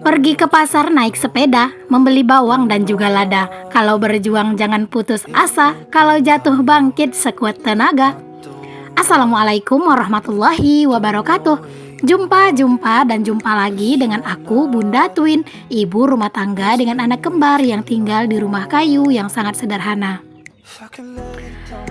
Pergi ke pasar naik sepeda, membeli bawang dan juga lada. Kalau berjuang jangan putus asa, kalau jatuh bangkit sekuat tenaga. Assalamualaikum warahmatullahi wabarakatuh. Jumpa dan jumpa lagi dengan aku Bunda Twin, ibu rumah tangga dengan anak kembar yang tinggal di rumah kayu yang sangat sederhana.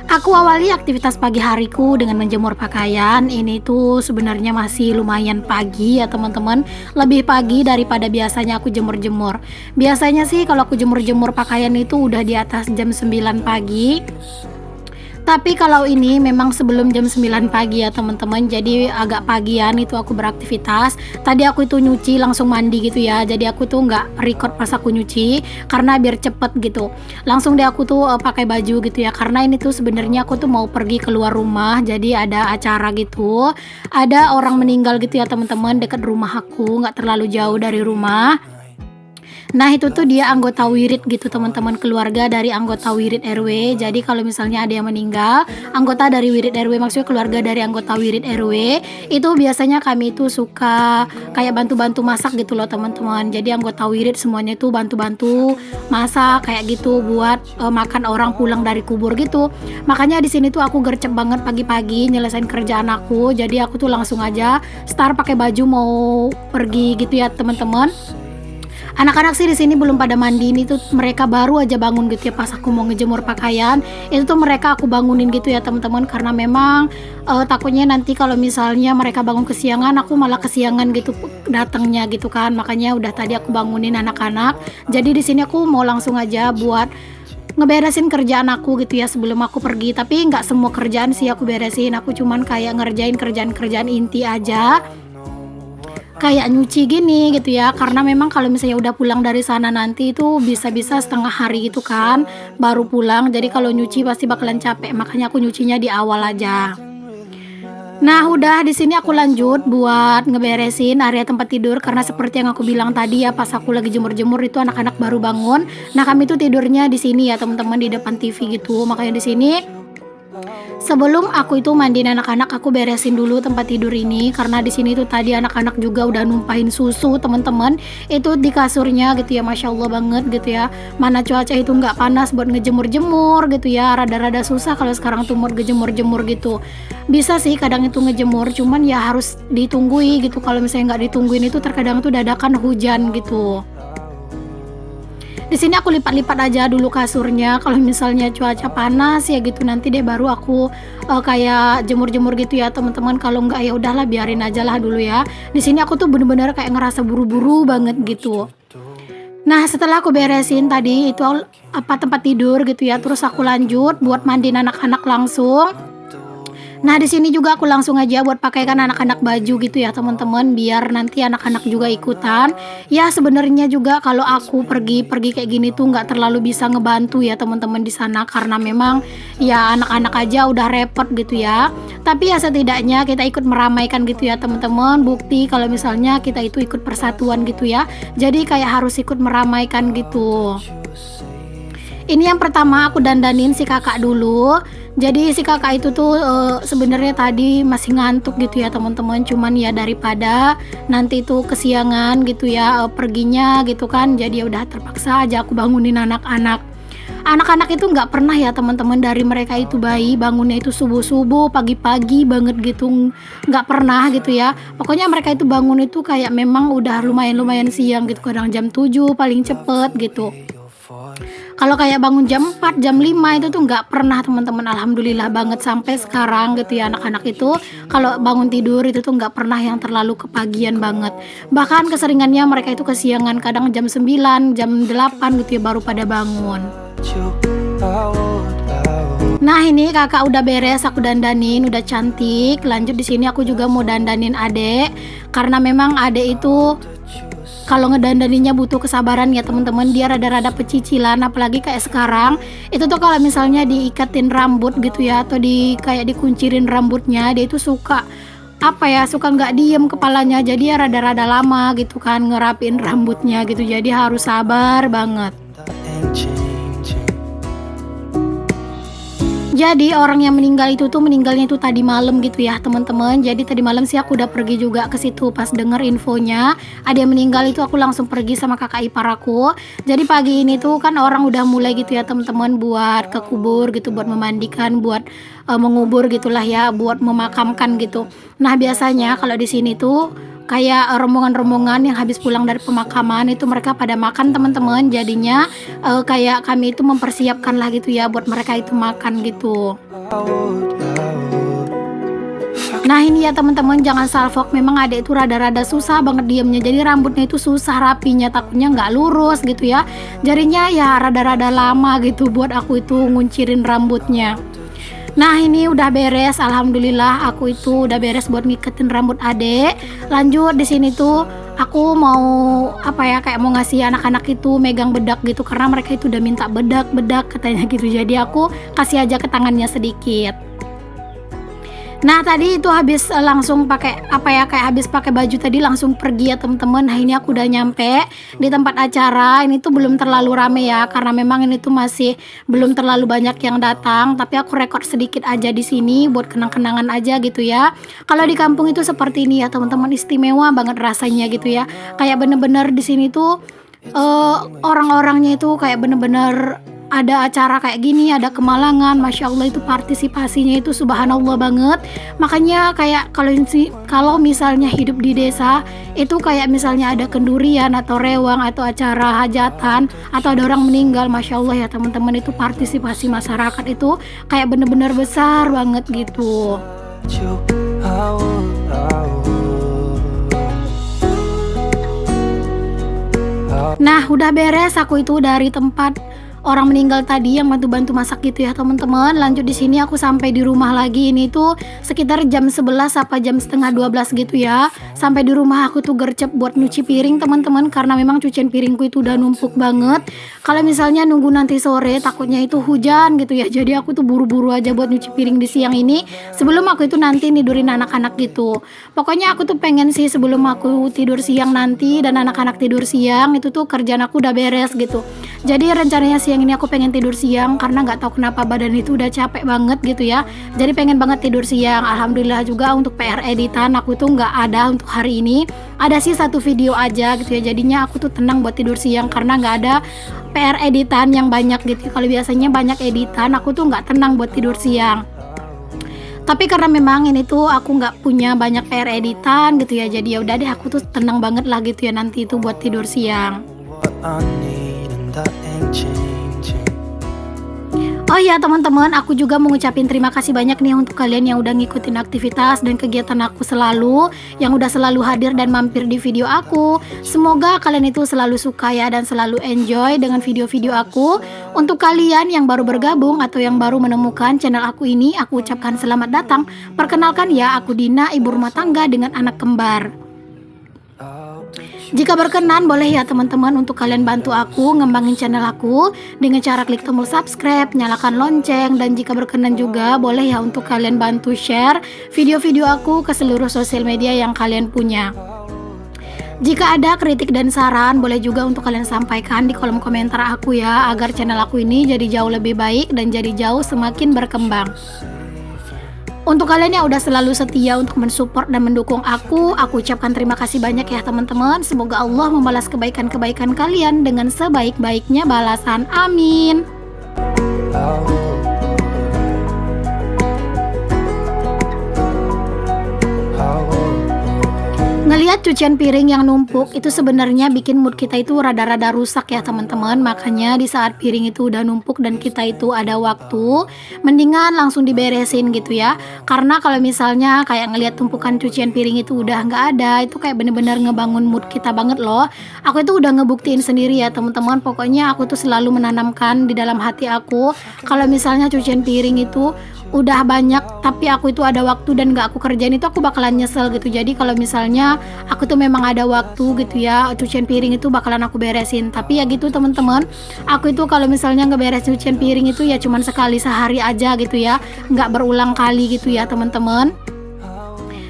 Aku awali aktivitas pagi hariku dengan menjemur pakaian. Ini tuh sebenarnya masih lumayan pagi ya teman-teman. Lebih pagi daripada biasanya aku jemur-jemur. Biasanya sih kalau aku jemur-jemur pakaian itu udah di atas jam 9 pagi. Tapi kalau ini memang sebelum jam 9 pagi ya teman-teman. Jadi agak pagian itu aku beraktivitas. Tadi aku itu nyuci langsung mandi gitu ya. Jadi aku tuh nggak record pas aku nyuci karena biar cepet gitu. Langsung deh aku tuh pakai baju gitu ya. Karena ini tuh sebenarnya aku tuh mau pergi keluar rumah. Jadi ada acara gitu. Ada orang meninggal gitu ya teman-teman dekat rumah aku. Nggak terlalu jauh dari rumah. Nah itu tuh dia anggota wirid gitu teman-teman, keluarga dari anggota wirid RW. Jadi kalau misalnya ada yang meninggal, anggota dari wirid RW, maksudnya keluarga dari anggota wirid RW, itu biasanya kami itu suka kayak bantu-bantu masak gitu loh teman-teman. Jadi anggota wirid semuanya itu bantu-bantu masak kayak gitu buat makan orang pulang dari kubur gitu. Makanya di sini tuh aku gercep banget pagi-pagi nyelesain kerjaan aku. Jadi aku tuh langsung aja start pakai baju mau pergi gitu ya teman-teman. Anak-anak sih di sini belum pada mandi, ini tuh mereka baru aja bangun gitu ya pas aku mau ngejemur pakaian. Itu tuh mereka aku bangunin gitu ya teman-teman karena memang takutnya nanti kalau misalnya mereka bangun kesiangan aku malah kesiangan gitu datangnya gitu kan. Makanya udah tadi aku bangunin anak-anak. Jadi di sini aku mau langsung aja buat ngeberesin kerjaan aku gitu ya sebelum aku pergi. Tapi nggak semua kerjaan sih aku beresin, aku cuman kayak ngerjain kerjaan-kerjaan inti aja, kayak nyuci gini gitu ya. Karena memang kalau misalnya udah pulang dari sana nanti itu bisa-bisa setengah hari gitu kan baru pulang. Jadi kalau nyuci pasti bakalan capek, makanya aku nyucinya di awal aja. Nah, udah di sini aku lanjut buat ngeberesin area tempat tidur karena seperti yang aku bilang tadi ya pas aku lagi jemur-jemur itu anak-anak baru bangun. Nah, kami tuh tidurnya di sini ya teman-teman di depan TV gitu. Makanya di sini sebelum aku itu mandiin anak-anak, aku beresin dulu tempat tidur ini karena di sini tuh tadi anak-anak juga udah numpahin susu teman-teman. Itu di kasurnya gitu ya, masya Allah banget gitu ya. Mana cuaca itu nggak panas buat ngejemur-jemur gitu ya. Rada-rada susah kalau sekarang tuh buat ngejemur-jemur gitu. Bisa sih kadang itu ngejemur, cuman ya harus ditunggui gitu. Kalau misalnya nggak ditungguin itu terkadang tuh dadakan hujan gitu. Di sini aku lipat-lipat aja dulu kasurnya. Kalau misalnya cuaca panas ya gitu nanti deh baru aku kayak jemur-jemur gitu ya teman-teman. Kalau enggak ya udahlah biarin aja lah dulu ya. Di sini aku tuh bener-bener kayak ngerasa buru-buru banget gitu. Nah, setelah aku beresin tadi itu apa tempat tidur gitu ya, terus aku lanjut buat mandiin anak-anak langsung. Nah, di sini juga aku langsung aja buat pakaikan anak-anak baju gitu ya, teman-teman, biar nanti anak-anak juga ikutan. Ya, sebenarnya juga kalau aku pergi-pergi kayak gini tuh nggak terlalu bisa ngebantu ya, teman-teman di sana karena memang ya anak-anak aja udah repot gitu ya. Tapi ya setidaknya kita ikut meramaikan gitu ya, teman-teman. Bukti kalau misalnya kita itu ikut persatuan gitu ya. Jadi kayak harus ikut meramaikan gitu. Ini yang pertama aku dandanin si kakak dulu. Jadi si kakak itu tuh sebenarnya tadi masih ngantuk gitu ya teman-teman. Cuman ya daripada nanti itu kesiangan gitu ya perginya gitu kan. Jadi ya udah terpaksa aja aku bangunin anak-anak. Anak-anak itu nggak pernah ya teman-teman dari mereka itu bayi bangunnya itu subuh-subuh pagi-pagi banget gitu, nggak pernah gitu ya. Pokoknya mereka itu bangun itu kayak memang udah lumayan-lumayan siang gitu, kadang jam 7 paling cepet gitu. Kalau kayak bangun jam 4, jam 5 itu tuh nggak pernah teman-teman. Alhamdulillah banget sampai sekarang gitu ya anak-anak itu kalau bangun tidur itu tuh nggak pernah yang terlalu kepagian banget. Bahkan keseringannya mereka itu kesiangan kadang jam 9, jam 8 gitu ya baru pada bangun. Nah ini kakak udah beres, aku dandanin, udah cantik. Lanjut di sini aku juga mau dandanin adek karena memang adek itu kalau ngedandaninnya butuh kesabaran ya teman-teman. Dia rada-rada pecicilan apalagi kayak sekarang itu tuh kalau misalnya diikatin rambut gitu ya atau kayak dikuncirin rambutnya, dia itu suka apa ya, suka nggak diem kepalanya. Jadi ya rada-rada lama gitu kan ngerapin rambutnya gitu, jadi harus sabar banget. Jadi orang yang meninggal itu tuh meninggalnya itu tadi malam gitu ya teman-teman. Jadi tadi malam sih aku udah pergi juga ke situ pas denger infonya ada yang meninggal, itu aku langsung pergi sama kakak ipar aku. Jadi pagi ini tuh kan orang udah mulai gitu ya teman-teman buat ke kubur gitu, buat memandikan, buat mengubur gitulah ya, buat memakamkan gitu. Nah biasanya kalau di sini tuh kayak rombongan-rombongan yang habis pulang dari pemakaman itu mereka pada makan teman-teman. Jadinya kayak kami itu mempersiapkan lah gitu ya buat mereka itu makan gitu. Nah ini ya teman-teman, jangan salfok, memang adek itu rada-rada susah banget diemnya. Jadi rambutnya itu susah rapinya, takutnya nggak lurus gitu ya. Jadinya ya rada-rada lama gitu buat aku itu nguncirin rambutnya. Nah ini udah beres, alhamdulillah aku itu udah beres buat ngiketin rambut adek. Lanjut di sini tuh aku mau apa ya, kayak mau ngasih anak-anak itu megang bedak gitu karena mereka itu udah minta bedak katanya gitu. Jadi aku kasih aja ke tangannya sedikit. Nah tadi itu habis langsung pakai apa ya, kayak habis pakai baju tadi langsung pergi ya teman-teman. Nah ini aku udah nyampe di tempat acara. Ini tuh belum terlalu rame ya karena memang ini tuh masih belum terlalu banyak yang datang, tapi aku rekod sedikit aja di sini buat kenang-kenangan aja gitu ya. Kalau di kampung itu seperti ini ya teman-teman, istimewa banget rasanya gitu ya. Kayak bener-bener di sini tuh orang-orangnya itu kayak bener-bener ada acara kayak gini, ada kemalangan, masya Allah itu partisipasinya itu subhanallah banget. Makanya kayak kalau misalnya hidup di desa itu kayak misalnya ada kendurian atau rewang atau acara hajatan atau ada orang meninggal, masya Allah ya teman-teman, itu partisipasi masyarakat itu kayak bener-bener besar banget gitu. Nah udah beres aku itu dari tempat orang meninggal tadi yang bantu-bantu masak gitu ya teman-teman. Lanjut di sini aku sampai di rumah lagi, ini tuh sekitar jam 11 apa jam setengah 12 gitu ya. Sampai di rumah aku tuh gercep buat nyuci piring teman-teman karena memang cucian piringku itu udah numpuk banget. Kalau misalnya nunggu nanti sore takutnya itu hujan gitu ya. Jadi aku tuh buru-buru aja buat nyuci piring di siang ini sebelum aku itu nanti nidurin anak-anak gitu. Pokoknya aku tuh pengen sih sebelum aku tidur siang nanti dan anak-anak tidur siang itu tuh kerjaan aku udah beres gitu. Jadi rencananya siang ini aku pengen tidur siang karena nggak tahu kenapa badan itu udah capek banget gitu ya. Jadi pengen banget tidur siang. Alhamdulillah juga untuk PR editan aku tuh nggak ada untuk hari ini. Ada sih satu video aja gitu ya. Jadinya aku tuh tenang buat tidur siang karena nggak ada PR editan yang banyak gitu. Kalau biasanya banyak editan aku tuh nggak tenang buat tidur siang. Tapi karena memang ini tuh aku nggak punya banyak PR editan gitu ya. Jadi ya udah deh aku tuh tenang banget lah gitu ya nanti itu buat tidur siang. Oh ya teman-teman, aku juga mau ngucapin terima kasih banyak nih untuk kalian yang udah ngikutin aktivitas dan kegiatan aku selalu, yang udah selalu hadir dan mampir di video aku. Semoga kalian itu selalu suka ya dan selalu enjoy dengan video-video aku. Untuk kalian yang baru bergabung atau yang baru menemukan channel aku ini, aku ucapkan selamat datang. Perkenalkan ya, aku Dina, ibu rumah tangga dengan anak kembar. Jika berkenan boleh ya teman-teman untuk kalian bantu aku ngembangin channel aku dengan cara klik tombol subscribe, nyalakan lonceng, dan jika berkenan juga boleh ya untuk kalian bantu share video-video aku ke seluruh sosial media yang kalian punya. Jika ada kritik dan saran boleh juga untuk kalian sampaikan di kolom komentar aku ya, agar channel aku ini jadi jauh lebih baik dan jadi jauh semakin berkembang. Untuk kalian yang udah selalu setia untuk mensupport dan mendukung aku ucapkan terima kasih banyak ya teman-teman. Semoga Allah membalas kebaikan-kebaikan kalian dengan sebaik-baiknya balasan. Amin. Ngelihat cucian piring yang numpuk itu sebenarnya bikin mood kita itu rada-rada rusak ya teman-teman. Makanya di saat piring itu udah numpuk dan kita itu ada waktu, mendingan langsung diberesin gitu ya. Karena kalau misalnya kayak ngelihat tumpukan cucian piring itu udah nggak ada, itu kayak bener-bener ngebangun mood kita banget loh. Aku itu udah ngebuktiin sendiri ya teman-teman. Pokoknya aku tuh selalu menanamkan di dalam hati aku kalau misalnya cucian piring itu udah banyak tapi aku itu ada waktu dan gak aku kerjain, itu aku bakalan nyesel gitu. Jadi kalau misalnya aku tuh memang ada waktu gitu ya, cucian piring itu bakalan aku beresin. Tapi ya gitu teman-teman, aku itu kalau misalnya ngeberes cucian piring itu ya cuman sekali sehari aja gitu ya, nggak berulang kali gitu ya teman-teman.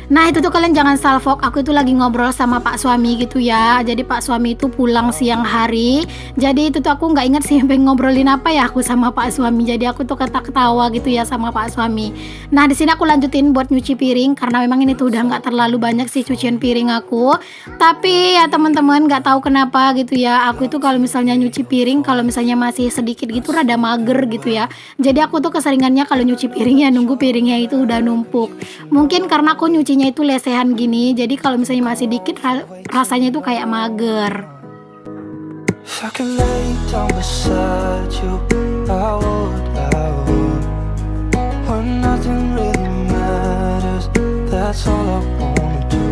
Nah itu tuh kalian jangan salfok, aku itu lagi ngobrol sama pak suami gitu ya. Jadi pak suami itu pulang siang hari. Jadi itu tuh aku nggak inget sih sampai ngobrolin apa ya aku sama pak suami. Jadi aku tuh ketawa gitu ya sama pak suami. Nah di sini aku lanjutin buat nyuci piring karena memang ini tuh udah nggak terlalu banyak sih cucian piring aku. Tapi ya teman-teman nggak tahu kenapa gitu ya. Aku itu kalau misalnya nyuci piring kalau misalnya masih sedikit gitu rada mager gitu ya. Jadi aku tuh keseringannya kalau nyuci piring ya nunggu piringnya itu udah numpuk. Mungkin karena aku nyucinya itu lesehan gini, jadi kalau misalnya masih dikit rasanya itu kayak mager. If I could lay down beside you, I would. When nothing really matters, that's all I wanna do.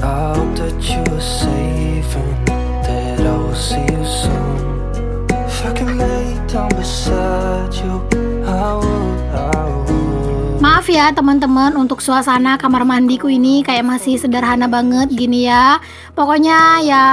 I hope that you are safe and that I will see you soon. If I could lay down beside you, I would. Maaf ya teman-teman untuk suasana kamar mandiku ini kayak masih sederhana banget gini ya. Pokoknya ya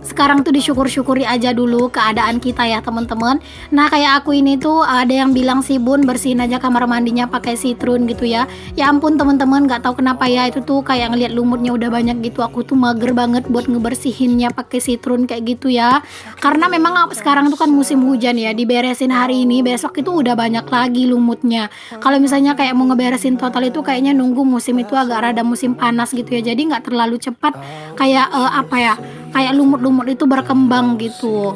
sekarang tuh disyukur-syukuri aja dulu keadaan kita ya teman-teman. Nah kayak aku ini tuh ada yang bilang sih bun bersihin aja kamar mandinya pakai sitrun gitu ya. Ya ampun teman-teman nggak tahu kenapa ya itu tuh kayak ngelihat lumutnya udah banyak gitu. Aku tuh mager banget buat ngebersihinnya pakai sitrun kayak gitu ya. Karena memang sekarang tuh kan musim hujan ya. Diberesin hari ini besok itu udah banyak lagi lumutnya. Kalau misalnya kayak mau ngeberesin total itu kayaknya nunggu musim itu agak rada musim panas gitu ya. Jadi nggak terlalu cepat kayak kayak lumut-lumut itu berkembang gitu.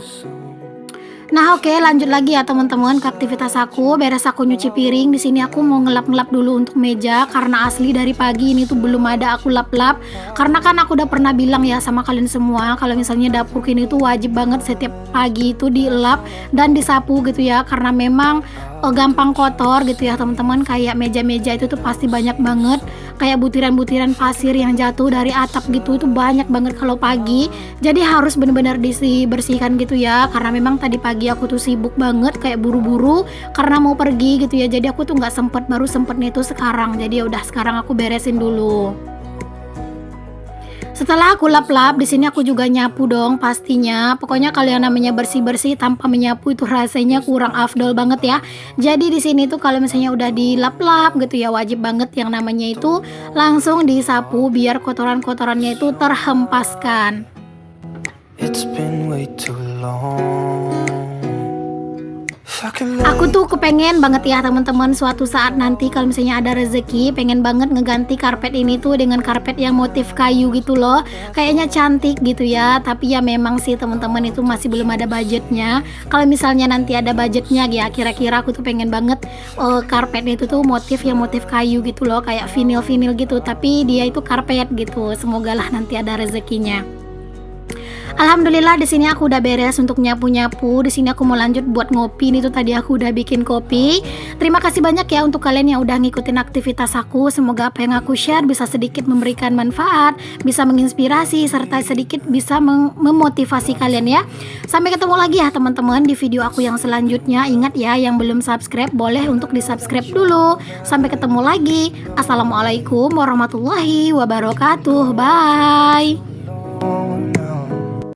Nah oke lanjut lagi ya teman-teman ke aktivitas aku. Beres aku nyuci piring, di sini aku mau ngelap-ngelap dulu untuk meja karena asli dari pagi ini tuh belum ada aku lap-lap. Karena kan aku udah pernah bilang ya sama kalian semua kalau misalnya dapur ini tuh wajib banget setiap pagi itu dilap dan disapu gitu ya. Karena memang gampang kotor gitu ya teman-teman. Kayak meja-meja itu tuh pasti banyak banget kayak butiran-butiran pasir yang jatuh dari atap gitu, itu banyak banget kalau pagi. Jadi harus benar-benar dibersihkan gitu ya. Karena memang tadi pagi aku tuh sibuk banget kayak buru-buru karena mau pergi gitu ya. Jadi aku tuh nggak sempet, baru sempetnya itu sekarang. Jadi ya udah sekarang aku beresin dulu. Setelah aku lap-lap, di sini aku juga nyapu dong pastinya. Pokoknya kalau yang namanya bersih-bersih tanpa menyapu itu rasanya kurang afdol banget ya. Jadi di sini tuh kalau misalnya udah dilap-lap gitu ya wajib banget yang namanya itu langsung disapu biar kotoran-kotorannya itu terhempaskan. It's been way too long. Aku tuh kepengen banget ya teman-teman suatu saat nanti kalau misalnya ada rezeki pengen banget ngeganti karpet ini tuh dengan karpet yang motif kayu gitu loh. Kayaknya cantik gitu ya. Tapi ya memang sih teman-teman itu masih belum ada budgetnya. Kalau misalnya nanti ada budgetnya ya kira-kira aku tuh pengen banget karpet itu tuh motif yang motif kayu gitu loh, kayak vinil-vinil gitu. Tapi dia itu karpet gitu. Semoga lah nanti ada rezekinya. Alhamdulillah di sini aku udah beres untuk nyapu-nyapu. Di sini aku mau lanjut buat ngopi. Ini tuh tadi aku udah bikin kopi. Terima kasih banyak ya untuk kalian yang udah ngikutin aktivitas aku. Semoga apa yang aku share bisa sedikit memberikan manfaat, bisa menginspirasi serta sedikit bisa memotivasi kalian ya. Sampai ketemu lagi ya teman-teman di video aku yang selanjutnya. Ingat ya yang belum subscribe boleh untuk di-subscribe dulu. Sampai ketemu lagi. Assalamualaikum warahmatullahi wabarakatuh. Bye.